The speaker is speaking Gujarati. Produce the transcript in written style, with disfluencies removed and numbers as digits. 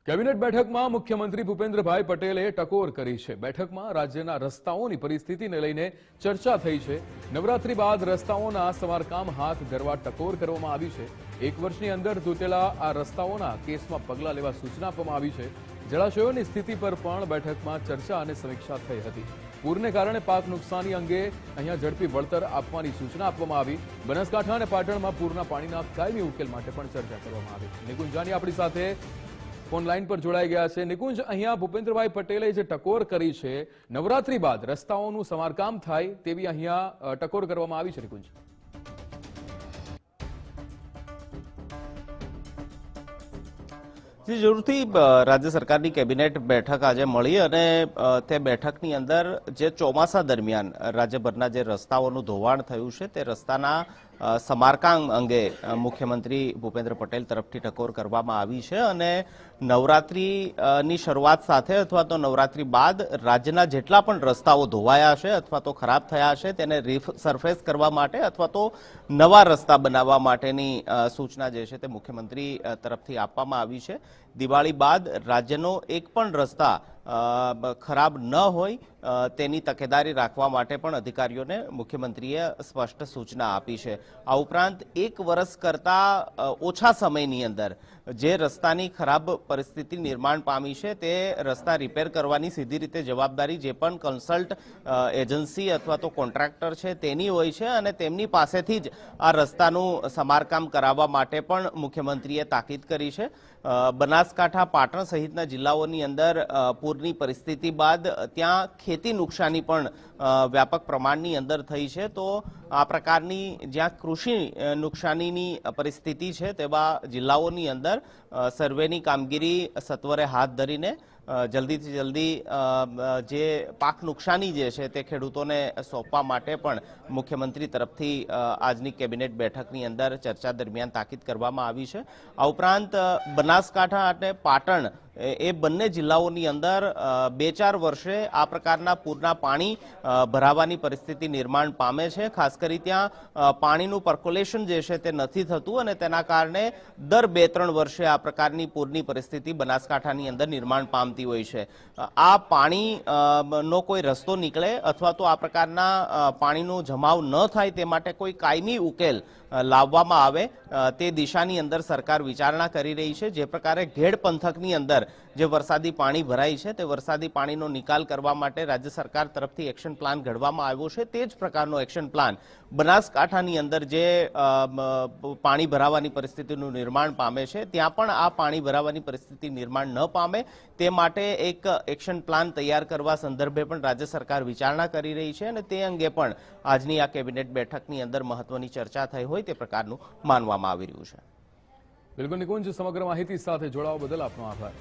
કેબિનેટ બેઠકમાં મુખ્યમંત્રી ભૂપેન્દ્રભાઈ પટેલે ટકોર કરી છે। બેઠકમાં રાજ્યના રસ્તાઓની પરિસ્થિતિને લઈને ચર્ચા થઈ છે। નવરાત્રી બાદ રસ્તાઓના સમારકામ હાથ ધરવા ટકોર કરવામાં આવી છે। એક વર્ષની અંદર તૂટેલા આ રસ્તાઓના કેસમાં પગલાં લેવા સૂચના આપવામાં આવી છે। જળાશયોની સ્થિતિ પર પણ બેઠકમાં ચર્ચા અને સમીક્ષા થઈ હતી। પૂરને કારણે પાક નુકસાની અંગે અહીંયા ઝડપી વળતર આપવાની સૂચના આપવામાં આવી। બનાસકાંઠા અને પાટણમાં પૂરના પાણીના કાયમી ઉકેલ માટે પણ ચર્ચા કરવામાં આવી। નિકુંજ જાની આપણી સાથે ફોન લાઈન પર જોડાઈ ગયા છે। નિકુંજ, અહીંયા ભૂપેન્દ્રભાઈ પટેલે જે ટકોર કરી છે, નવરાત્રી બાદ રસ્તાઓનું સમારકામ થાય તેવી અહીંયા ટકોર કરવામાં આવી છે। નિકુંજ, જી જરૂરથી રાજ્ય સરકારની કેબિનેટ બેઠક આજે મળી અને તે બેઠકની અંદર જે ચોમાસા દરમિયાન રાજ્યભરના જે રસ્તાઓનું ધોવાણ થયું છે તે રસ્તાના સમારકામ અંગે મુખ્યમંત્રી ભૂપેન્દ્ર પટેલ તરફથી ટકોર કરવામાં આવી છે અને નવરાત્રીની શરૂઆત સાથે અથવા તો નવરાત્રી બાદ રાજ્યના જેટલા પણ રસ્તાઓ ધોવાયા છે અથવા તો ખરાબ થયા છે તેને રિસર્ફેસ કરવા માટે અથવા તો નવા રસ્તા બનાવવા માટેની સૂચના જે છે તે મુખ્યમંત્રી તરફથી આપવામાં આવી છે। દિવાળી બાદ રાજ્યનો એક પણ રસ્તા ખરાબ ન હોય તેની તકેદારી રાખવા માટે પણ અધિકારીઓને મુખ્યમંત્રીએ સ્પષ્ટ સૂચના આપી છે। આ ઉપરાંત એક વર્ષ કરતા ઓછા સમયની અંદર જે રસ્તાની ખરાબ પરિસ્થિતિ નિર્માણ પામી છે તે રસ્તા રિપેર કરવાની સીધી રીતે જવાબદારી જે પણ કન્સલ્ટ એજન્સી અથવા તો કોન્ટ્રાક્ટર છે તેની હોય છે અને તેમની પાસેથી જ આ રસ્તાનું સમારકામ કરાવવા માટે પણ મુખ્યમંત્રીએ તાકીદ કરી છે। બનાસકાંઠા, પાટણ સહિતના જિલ્લાઓની અંદર પૂરની પરિસ્થિતિ બાદ ત્યાં ખેતી નુકસાની પણ વ્યાપક પ્રમાણની અંદર થઈ છે, તો આ પ્રકારની જ્યાં કૃષિ નુકસાનીની પરિસ્થિતિ છે તેવા જિલ્લાઓની અંદર સર્વેની કામગીરી સત્વરે હાથ ધરીને જલ્દીથી જલ્દી જે પાક નુકસાની જે છે તે ખેડૂતોને સોંપવા માટે પણ મુખ્યમંત્રી તરફથી આજની કેબિનેટ બેઠકની અંદર ચર્ચા દરમિયાન તાકીદ કરવામાં આવી છે। આ ઉપરાંત બનાસકાંઠા અને પાટણ એ બંને જિલ્લાઓની અંદર 2-4 વર્ષે આ પ્રકારના પૂરના પાણી ભરાવાની પરિસ્થિતિ નિર્માણ પામે છે। ખાસ કરી ત્યાં પાણીનું પર્કોલેશન જે છે તે નથી થતું અને તેના કારણે દર 2-3 વર્ષે આ પ્રકારની પૂરની પરિસ્થિતિ બનાસકાંઠાની અંદર નિર્માણ પામતી હોય છે। આ પાણી નો કોઈ રસ્તો નીકળે અથવા તો આ પ્રકારના પાણીનો જમાવ ન થાય તે માટે કોઈ કાયમી ઉકેલ લાવવામાં આવે તે દિશાની અંદર સરકાર વિચારણા કરી રહી છે। જે પ્રકારે ઘેડ પંથકની અંદર જે વરસાદી પાણી ભરાય છે તે વરસાદી પાણીનો નિકાલ કરવા માટે રાજ્ય સરકાર તરફથી એક્શન પ્લાન ઘડવામાં આવ્યો છે, તે જ પ્રકારનો એક્શન પ્લાન બનાસકાંઠાની અંદર જે પાણી ભરાવાની પરિસ્થિતિનું નિર્માણ પામે છે ત્યાં પણ આ પાણી ભરાવાની પરિસ્થિતિ નિર્માણ ન પામે તે માટે એક એક્શન પ્લાન તૈયાર કરવા સંદર્ભે પણ રાજ્ય સરકાર વિચારણા કરી રહી છે અને તે અંગે પણ આજની આ કેબિનેટ બેઠકની અંદર મહત્વની ચર્ચા થઈ હોય તે પ્રકારનું માનવામાં આવી રહ્યું છે। બિલકુલ નિકુંજ, સમગ્ર માહિતી સાથે જોડાવા બદલ આપનો આભાર।